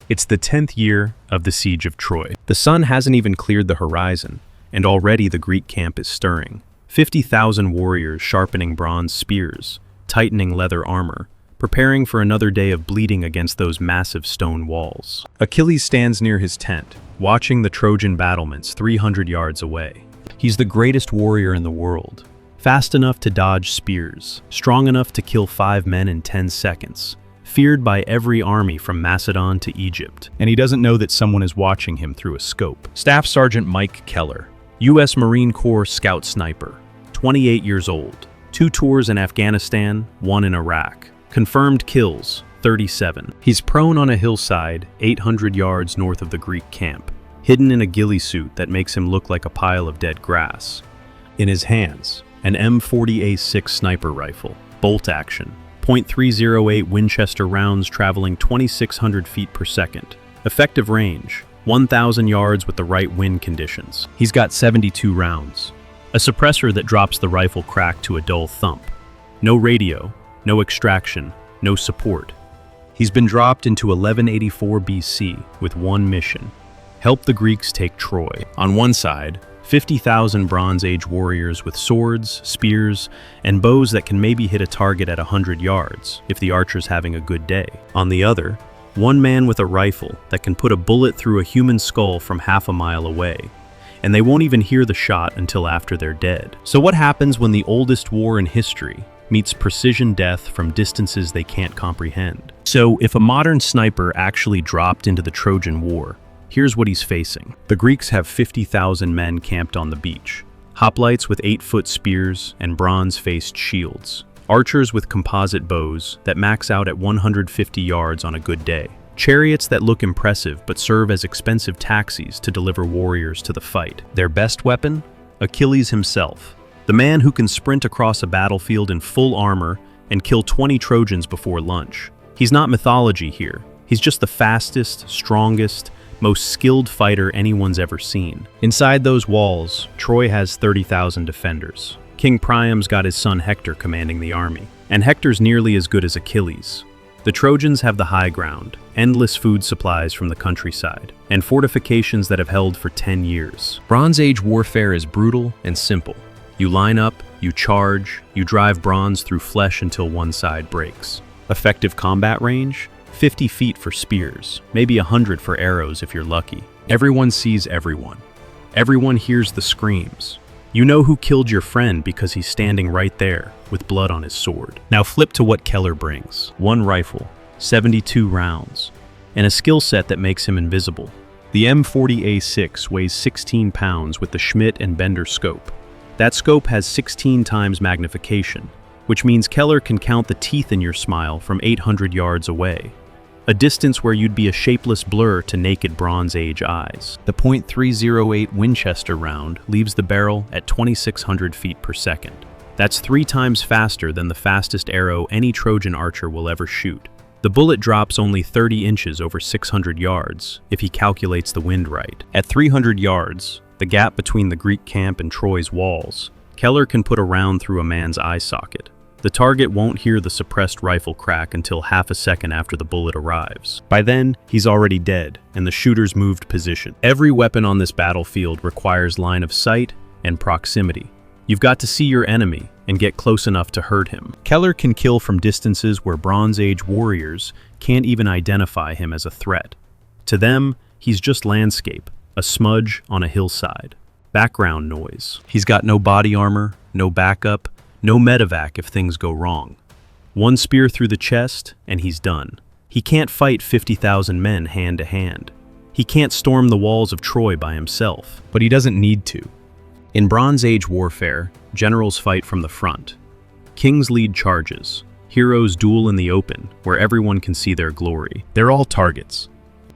It's the 10th year of the siege of Troy. The sun hasn't even cleared the horizon, and already the Greek camp is stirring. 50,000 warriors sharpening bronze spears, tightening leather armor, preparing for another day of bleeding against those massive stone walls. Achilles stands near his tent, watching the Trojan battlements 300 yards away. He's the greatest warrior in the world, fast enough to dodge spears, strong enough to kill 5 men in 10 seconds, feared by every army from Macedon to Egypt. And he doesn't know that someone is watching him through a scope. Staff Sergeant Mike Keller, U.S. Marine Corps scout sniper, 28 years old, 2 tours in Afghanistan, 1 in Iraq. Confirmed kills, 37. He's prone on a hillside, 800 yards north of the Greek camp, hidden in a ghillie suit that makes him look like a pile of dead grass. In his hands, an M40A6 sniper rifle, bolt action, .308 Winchester rounds traveling 2,600 feet per second. Effective range, 1,000 yards with the right wind conditions. He's got 72 rounds. A suppressor that drops the rifle crack to a dull thump. No radio, no extraction, no support. He's been dropped into 1184 BC with one mission: help the Greeks take Troy. On one side, 50,000 Bronze Age warriors with swords, spears, and bows that can maybe hit a target at 100 yards if the archer's having a good day. On the other, one man with a rifle that can put a bullet through a human skull from half a mile away, and they won't even hear the shot until after they're dead. So what happens when the oldest war in history meets precision death from distances they can't comprehend? So if a modern sniper actually dropped into the Trojan War, here's what he's facing. The Greeks have 50,000 men camped on the beach, hoplites with 8-foot spears and bronze-faced shields, archers with composite bows that max out at 150 yards on a good day, chariots that look impressive but serve as expensive taxis to deliver warriors to the fight. Their best weapon? Achilles himself, the man who can sprint across a battlefield in full armor and kill 20 Trojans before lunch. He's not mythology here. He's just the fastest, strongest, most skilled fighter anyone's ever seen. Inside those walls, Troy has 30,000 defenders. King Priam's got his son Hector commanding the army, and Hector's nearly as good as Achilles. The Trojans have the high ground, endless food supplies from the countryside, and fortifications that have held for 10 years. Bronze Age warfare is brutal and simple. You line up, you charge, you drive bronze through flesh until one side breaks. Effective combat range? 50 feet for spears, maybe 100 for arrows if you're lucky. Everyone sees everyone. Everyone hears the screams. You know who killed your friend because he's standing right there with blood on his sword. Now flip to what Keller brings. 1 rifle, 72 rounds, and a skill set that makes him invisible. The M40A6 weighs 16 pounds with the Schmidt and Bender scope. That scope has 16 times magnification, which means Keller can count the teeth in your smile from 800 yards away, a distance where you'd be a shapeless blur to naked Bronze Age eyes. The .308 Winchester round leaves the barrel at 2,600 feet per second. That's 3 times faster than the fastest arrow any Trojan archer will ever shoot. The bullet drops only 30 inches over 600 yards, if he calculates the wind right. At 300 yards, the gap between the Greek camp and Troy's walls, Keller can put a round through a man's eye socket. The target won't hear the suppressed rifle crack until half a second after the bullet arrives. By then, he's already dead, and the shooter's moved position. Every weapon on this battlefield requires line of sight and proximity. You've got to see your enemy and get close enough to hurt him. Keller can kill from distances where Bronze Age warriors can't even identify him as a threat. To them, he's just landscape, a smudge on a hillside. Background noise. He's got no body armor, no backup, no medevac if things go wrong. 1 spear through the chest, and he's done. He can't fight 50,000 men hand to hand. He can't storm the walls of Troy by himself, but he doesn't need to. In Bronze Age warfare, generals fight from the front. Kings lead charges. Heroes duel in the open, where everyone can see their glory. They're all targets.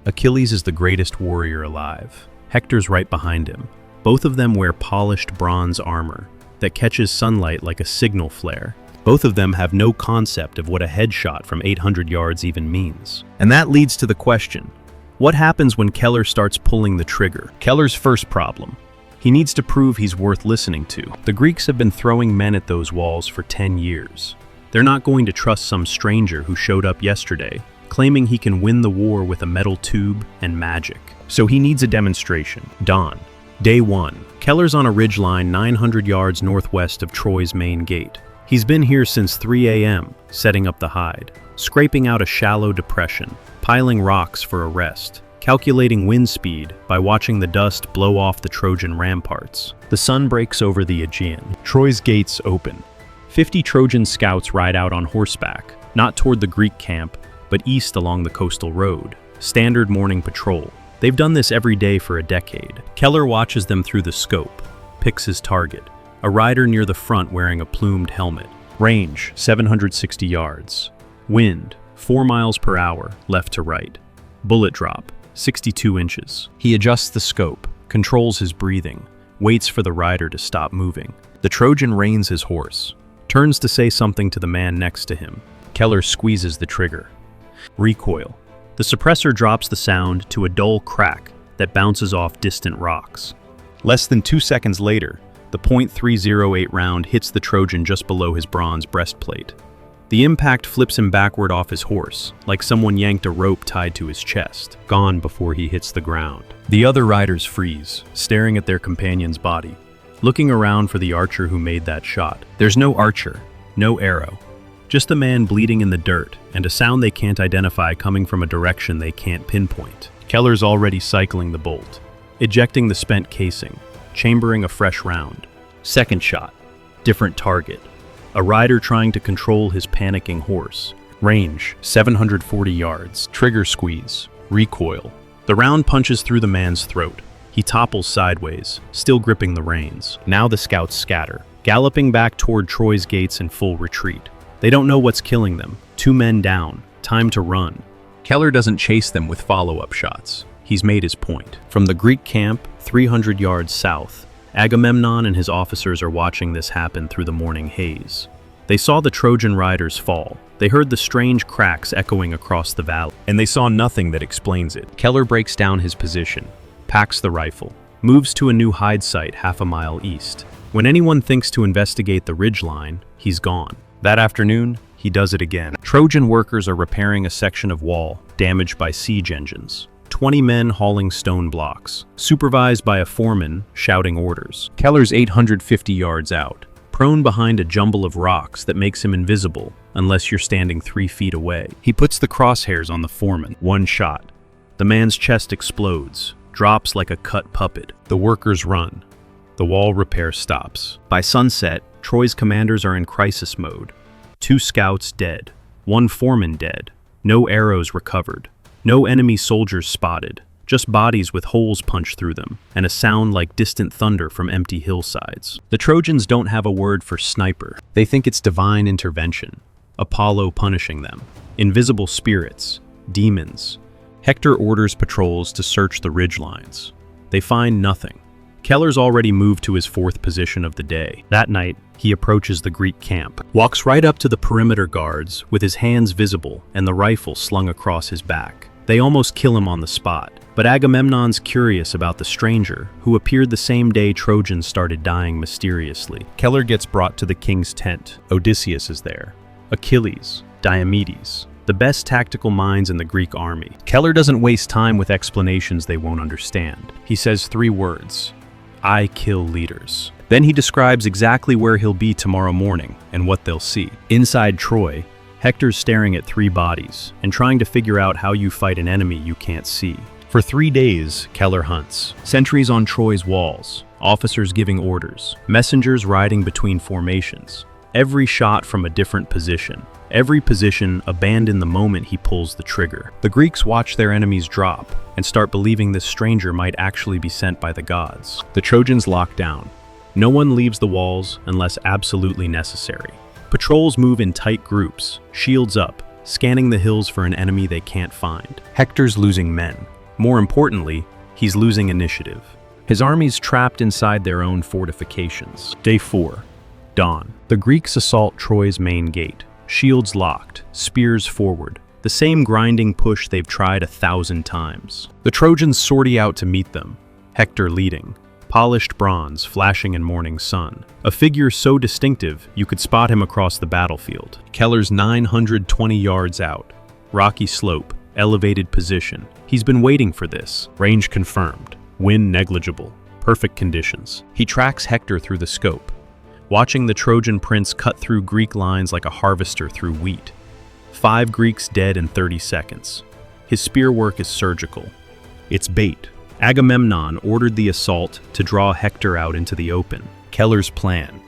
Achilles is the greatest warrior alive. Hector's right behind him. Both of them wear polished bronze armor that catches sunlight like a signal flare. Both of them have no concept of what a headshot from 800 yards even means. And that leads to the question, what happens when Keller starts pulling the trigger? Keller's first problem: he needs to prove he's worth listening to. The Greeks have been throwing men at those walls for 10 years. They're not going to trust some stranger who showed up yesterday, claiming he can win the war with a metal tube and magic. So he needs a demonstration. Dawn. Day 1. Keller's on a ridgeline 900 yards northwest of Troy's main gate. He's been here since 3 a.m., setting up the hide, scraping out a shallow depression, piling rocks for a rest, calculating wind speed by watching the dust blow off the Trojan ramparts. The sun breaks over the Aegean. Troy's gates open. 50 Trojan scouts ride out on horseback, not toward the Greek camp, but east along the coastal road. Standard morning patrol. They've done this every day for a decade. Keller watches them through the scope, picks his target, a rider near the front wearing a plumed helmet. Range, 760 yards. Wind, 4 miles per hour, left to right. Bullet drop, 62 inches. He adjusts the scope, controls his breathing, waits for the rider to stop moving. The Trojan reins his horse, turns to say something to the man next to him. Keller squeezes the trigger. Recoil. The suppressor drops the sound to a dull crack that bounces off distant rocks. Less than 2 seconds later, the .308 round hits the Trojan just below his bronze breastplate. The impact flips him backward off his horse, like someone yanked a rope tied to his chest, gone before he hits the ground. The other riders freeze, staring at their companion's body, looking around for the archer who made that shot. There's no archer, no arrow. Just a man bleeding in the dirt, and a sound they can't identify coming from a direction they can't pinpoint. Keller's already cycling the bolt, ejecting the spent casing, chambering a fresh round. Second shot, different target. A rider trying to control his panicking horse. Range, 740 yards. Trigger squeeze. Recoil. The round punches through the man's throat. He topples sideways, still gripping the reins. Now the scouts scatter, galloping back toward Troy's gates in full retreat. They don't know what's killing them. 2 men down. Time to run. Keller doesn't chase them with follow-up shots. He's made his point. From the Greek camp, 300 yards south, Agamemnon and his officers are watching this happen through the morning haze. They saw the Trojan riders fall. They heard the strange cracks echoing across the valley, and they saw nothing that explains it. Keller breaks down his position, packs the rifle, moves to a new hide site half a mile east. When anyone thinks to investigate the ridgeline, he's gone. That afternoon, he does it again. Trojan workers are repairing a section of wall damaged by siege engines. 20 men hauling stone blocks, supervised by a foreman shouting orders. Keller's 850 yards out, prone behind a jumble of rocks that makes him invisible unless you're standing 3 feet away. He puts the crosshairs on the foreman. 1 shot. The man's chest explodes, drops like a cut puppet. The workers run. The wall repair stops. By sunset, Troy's commanders are in crisis mode. 2 scouts dead, 1 foreman dead, no arrows recovered, no enemy soldiers spotted, just bodies with holes punched through them, and a sound like distant thunder from empty hillsides. The Trojans don't have a word for sniper. They think it's divine intervention, Apollo punishing them, invisible spirits, demons. Hector orders patrols to search the ridgelines. They find nothing. Keller's already moved to his 4th position of the day. That night, he approaches the Greek camp, walks right up to the perimeter guards with his hands visible and the rifle slung across his back. They almost kill him on the spot, but Agamemnon's curious about the stranger, who appeared the same day Trojans started dying mysteriously. Keller gets brought to the king's tent. Odysseus is there. Achilles, Diomedes, the best tactical minds in the Greek army. Keller doesn't waste time with explanations they won't understand. He says 3 words. I kill leaders. Then he describes exactly where he'll be tomorrow morning and what they'll see. Inside Troy, Hector's staring at 3 bodies and trying to figure out how you fight an enemy you can't see. For 3 days, Keller hunts. Sentries on Troy's walls, officers giving orders, messengers riding between formations. Every shot from a different position. Every position abandoned the moment he pulls the trigger. The Greeks watch their enemies drop and start believing this stranger might actually be sent by the gods. The Trojans lock down. No one leaves the walls unless absolutely necessary. Patrols move in tight groups, shields up, scanning the hills for an enemy they can't find. Hector's losing men. More importantly, he's losing initiative. His army's trapped inside their own fortifications. Day 4. Dawn. The Greeks assault Troy's main gate. Shields locked, spears forward. The same grinding push they've tried 1,000 times. The Trojans sortie out to meet them, Hector leading, polished bronze flashing in morning sun. A figure so distinctive you could spot him across the battlefield. Keller's 920 yards out, rocky slope, elevated position. He's been waiting for this. Range confirmed. Wind negligible. Perfect conditions. He tracks Hector through the scope, watching the Trojan prince cut through Greek lines like a harvester through wheat. 5 Greeks dead in 30 seconds. His spear work is surgical. It's bait. Agamemnon ordered the assault to draw Hector out into the open. Keller's plan.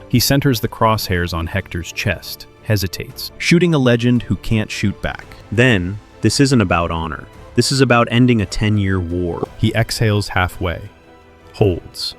He centers the crosshairs on Hector's chest, hesitates, shooting a legend who can't shoot back. Then, this isn't about honor. This is about ending a 10-year war. He exhales halfway, holds,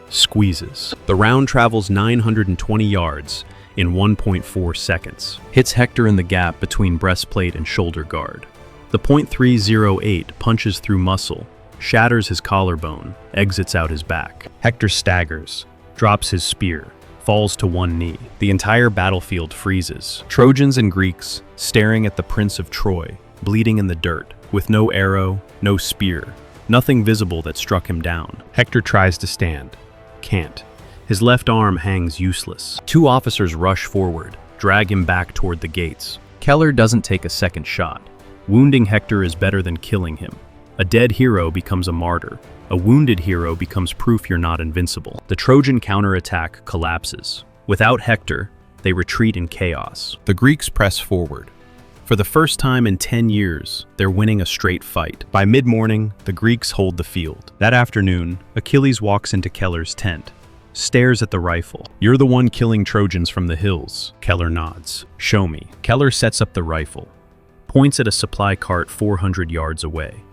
squeezes. The round travels 920 yards in 1.4 seconds. Hits Hector in the gap between breastplate and shoulder guard. The .308 punches through muscle, shatters his collarbone, exits out his back. Hector staggers, drops his spear, falls to one knee. The entire battlefield freezes. Trojans and Greeks staring at the Prince of Troy, bleeding in the dirt, with no arrow, no spear, nothing visible that struck him down. Hector tries to stand. Can't. His left arm hangs useless. 2 officers rush forward, drag him back toward the gates. Keller doesn't take a second shot. Wounding Hector is better than killing him. A dead hero becomes a martyr. A wounded hero becomes proof you're not invincible. The Trojan counterattack collapses. Without Hector, they retreat in chaos. The Greeks press forward. For the first time in 10 years, they're winning a straight fight. By mid-morning, the Greeks hold the field. That afternoon, Achilles walks into Keller's tent, stares at the rifle. "You're the one killing Trojans from the hills." Keller nods. "Show me." Keller sets up the rifle, points at a supply cart 400 yards away,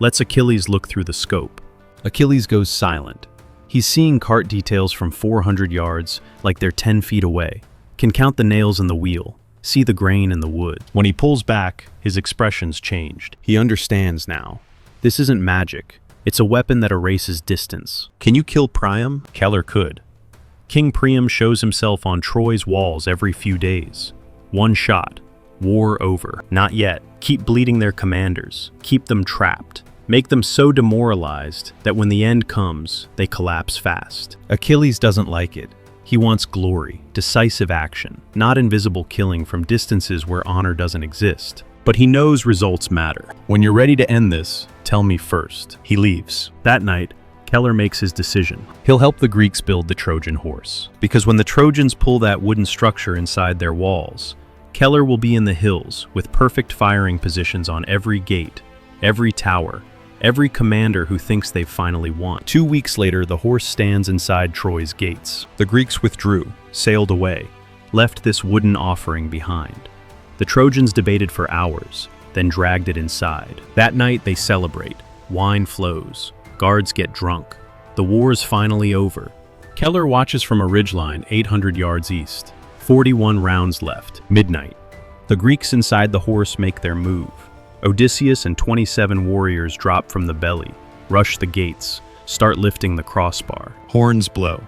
lets Achilles look through the scope. Achilles goes silent. He's seeing cart details from 400 yards like they're 10 feet away, can count the nails in the wheel, see the grain in the wood. When he pulls back, his expression's changed. He understands now. This isn't magic. It's a weapon that erases distance. Can you kill Priam? Keller could. King Priam shows himself on Troy's walls every few days. One shot. War over. Not yet. Keep bleeding their commanders. Keep them trapped. Make them so demoralized that when the end comes, they collapse fast. Achilles doesn't like it. He wants glory, decisive action, not invisible killing from distances where honor doesn't exist. But he knows results matter. When you're ready to end this, tell me first. He leaves. That night, Keller makes his decision. He'll help the Greeks build the Trojan horse. Because when the Trojans pull that wooden structure inside their walls, Keller will be in the hills with perfect firing positions on every gate, every tower, every commander who thinks they've finally won. 2 weeks later, the horse stands inside Troy's gates. The Greeks withdrew, sailed away, left this wooden offering behind. The Trojans debated for hours, then dragged it inside. That night they celebrate. Wine flows. Guards get drunk. The war's finally over. Keller watches from a ridgeline 800 yards east. 41 rounds left. Midnight. The Greeks inside the horse make their move. Odysseus and 27 warriors drop from the belly, rush the gates, start lifting the crossbar. Horns blow.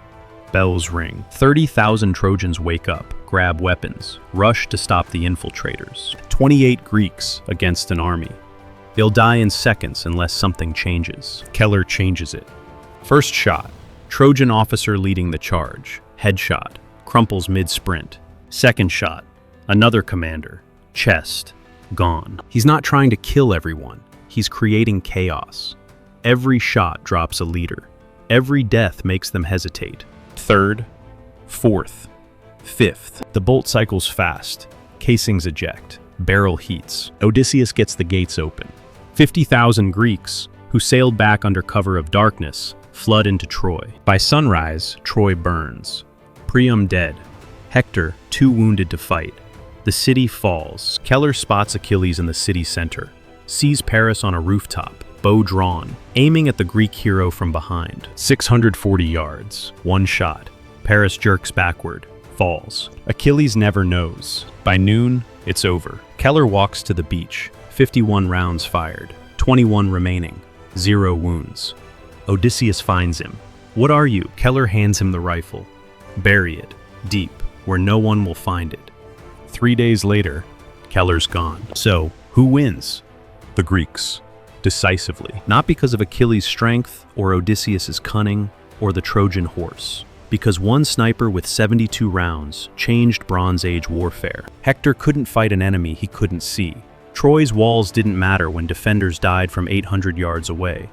Bells ring. 30,000 Trojans wake up, grab weapons, rush to stop the infiltrators. 28 Greeks against an army. They'll die in seconds unless something changes. Keller changes it. First shot. Trojan officer leading the charge. Headshot. Crumples mid-sprint. Second shot. Another commander. Chest. Gone. He's not trying to kill everyone. He's creating chaos. Every shot drops a leader. Every death makes them hesitate. Third, fourth, fifth. The bolt cycles fast. Casings eject. Barrel heats. Odysseus gets the gates open. 50,000 Greeks, who sailed back under cover of darkness, flood into Troy. By sunrise, Troy burns. Priam dead. Hector too wounded to fight. The city falls. Keller spots Achilles in the city center, sees Paris on a rooftop, bow drawn, aiming at the Greek hero from behind. 640 yards, one shot. Paris jerks backward, falls. Achilles never knows. By noon, it's over. Keller walks to the beach. 51 rounds fired, 21 remaining, 0 wounds. Odysseus finds him. "What are you?" Keller hands him the rifle. "Bury it, deep, where no one will find it." 3 days later, Keller's gone. So, who wins? The Greeks. Decisively. Not because of Achilles' strength, or Odysseus' cunning, or the Trojan horse. Because one sniper with 72 rounds changed Bronze Age warfare. Hector couldn't fight an enemy he couldn't see. Troy's walls didn't matter when defenders died from 800 yards away.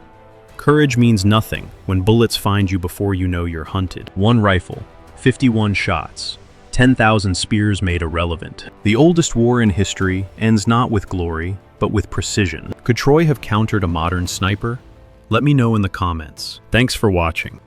Courage means nothing when bullets find you before you know you're hunted. One rifle, 51 shots, 10,000 spears made irrelevant. The oldest war in history ends not with glory, but with precision. Could Troy have countered a modern sniper? Let me know in the comments. Thanks for watching.